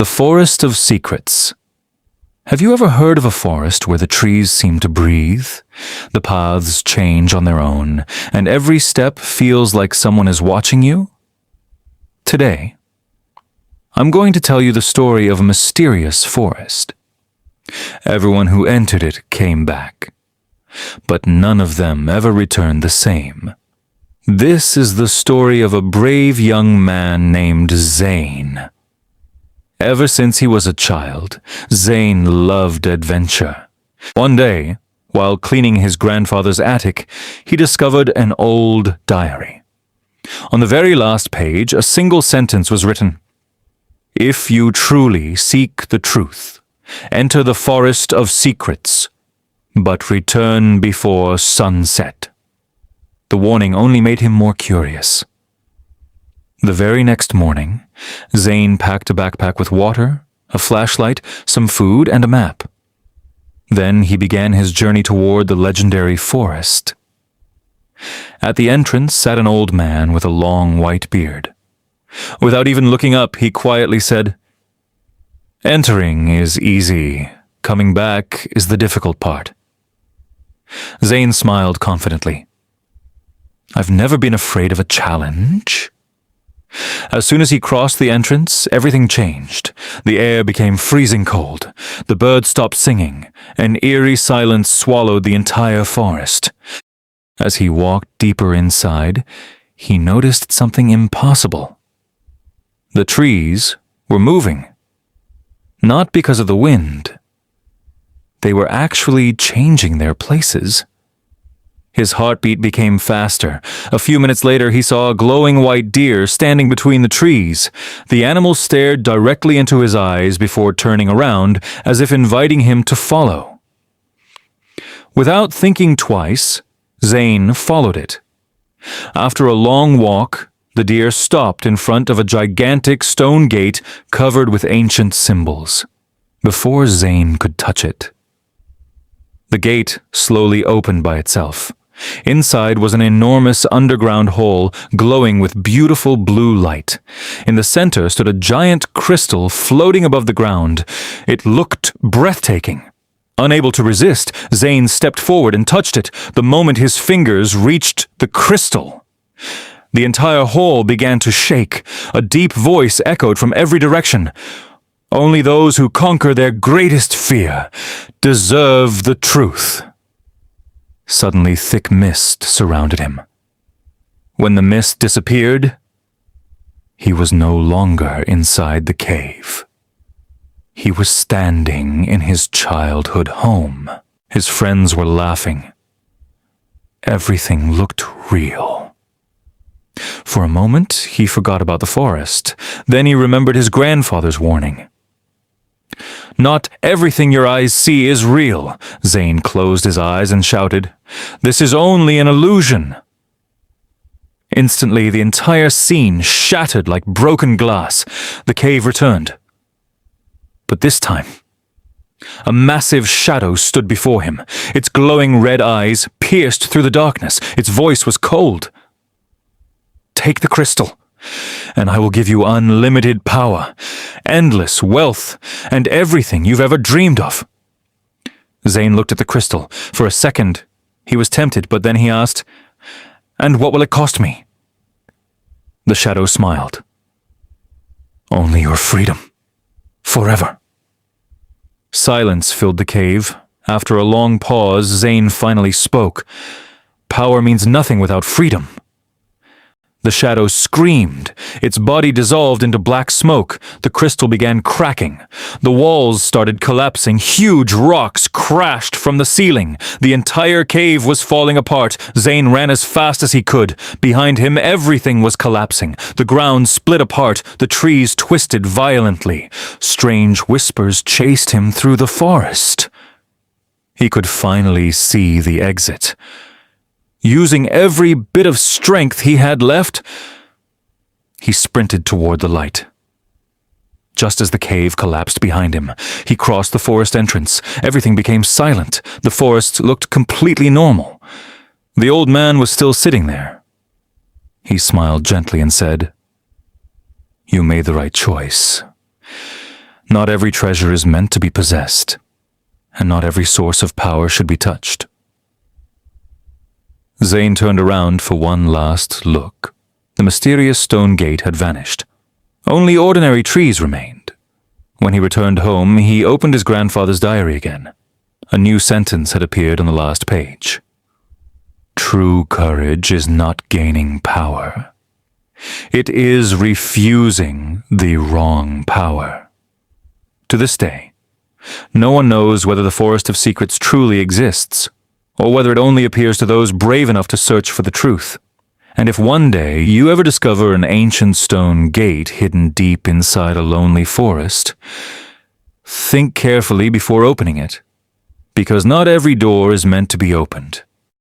The Forest of Secrets. Have you ever heard of a forest where the trees seem to breathe? The paths change on their own, and every step feels like someone is watching you? Today, I'm going to tell you the story of a mysterious forest. Everyone who entered it came back, but none of them ever returned the same. This is the story of a brave young man named Zane. Ever since he was a child, Zane loved adventure. One day, while cleaning his grandfather's attic, he discovered an old diary. On the very last page, a single sentence was written: "If you truly seek the truth, enter the forest of secrets, but return before sunset." The warning only made him more curious. The very next morning, Zane packed a backpack with water, a flashlight, some food, and a map. Then he began his journey toward the legendary forest. At the entrance sat an old man with a long white beard. Without even looking up, he quietly said, "Entering is easy. Coming back is the difficult part." Zane smiled confidently. "I've never been afraid of a challenge." As soon as he crossed the entrance, everything changed. The air became freezing cold. The birds stopped singing. An eerie silence swallowed the entire forest. As he walked deeper inside, he noticed something impossible. The trees were moving. Not because of the wind. They were actually changing their places. His heartbeat became faster. A few minutes later, he saw a glowing white deer standing between the trees. The animal stared directly into his eyes before turning around, as if inviting him to follow. Without thinking twice, Zane followed it. After a long walk, the deer stopped in front of a gigantic stone gate covered with ancient symbols. Before Zane could touch it, the gate slowly opened by itself. Inside was an enormous underground hole glowing with beautiful blue light. In the center stood a giant crystal floating above the ground. It looked breathtaking. Unable to resist, Zane stepped forward and touched it the moment his fingers reached the crystal. The entire hall began to shake. A deep voice echoed from every direction. "Only those who conquer their greatest fear deserve the truth." Suddenly, thick mist surrounded him. When the mist disappeared, he was no longer inside the cave. He was standing in his childhood home. His friends were laughing. Everything looked real. For a moment, he forgot about the forest. Then he remembered his grandfather's warning. "Not everything your eyes see is real." Zane closed his eyes and shouted, "This is only an illusion." Instantly, the entire scene shattered like broken glass. The cave returned. But this time, a massive shadow stood before him. Its glowing red eyes pierced through the darkness. Its voice was cold. "Take the crystal, and I will give you unlimited power, endless wealth, and everything you've ever dreamed of." Zane looked at the crystal. For a second, he was tempted, but then he asked, "And what will it cost me?" The shadow smiled. "Only your freedom. Forever." Silence filled the cave. After a long pause, Zane finally spoke. "Power means nothing without freedom." The shadow screamed. Its body dissolved into black smoke. The crystal began cracking. The walls started collapsing. Huge rocks crashed from the ceiling. The entire cave was falling apart. Zane ran as fast as he could. Behind him, everything was collapsing. The ground split apart. The trees twisted violently. Strange whispers chased him through the forest. He could finally see the exit. Using every bit of strength he had left, he sprinted toward the light. Just as the cave collapsed behind him, he crossed the forest entrance. Everything became silent. The forest looked completely normal. The old man was still sitting there. He smiled gently and said, "You made the right choice. Not every treasure is meant to be possessed, and not every source of power should be touched. Zane turned around for one last look. The mysterious stone gate had vanished. Only ordinary trees remained. When he returned home, he opened his grandfather's diary again. A new sentence had appeared on the last page. True courage is not gaining power. It is refusing the wrong power. To this day, no one knows whether the Forest of Secrets truly exists, or whether it only appears to those brave enough to search for the truth. And if one day you ever discover an ancient stone gate hidden deep inside a lonely forest, think carefully before opening it, because not every door is meant to be opened.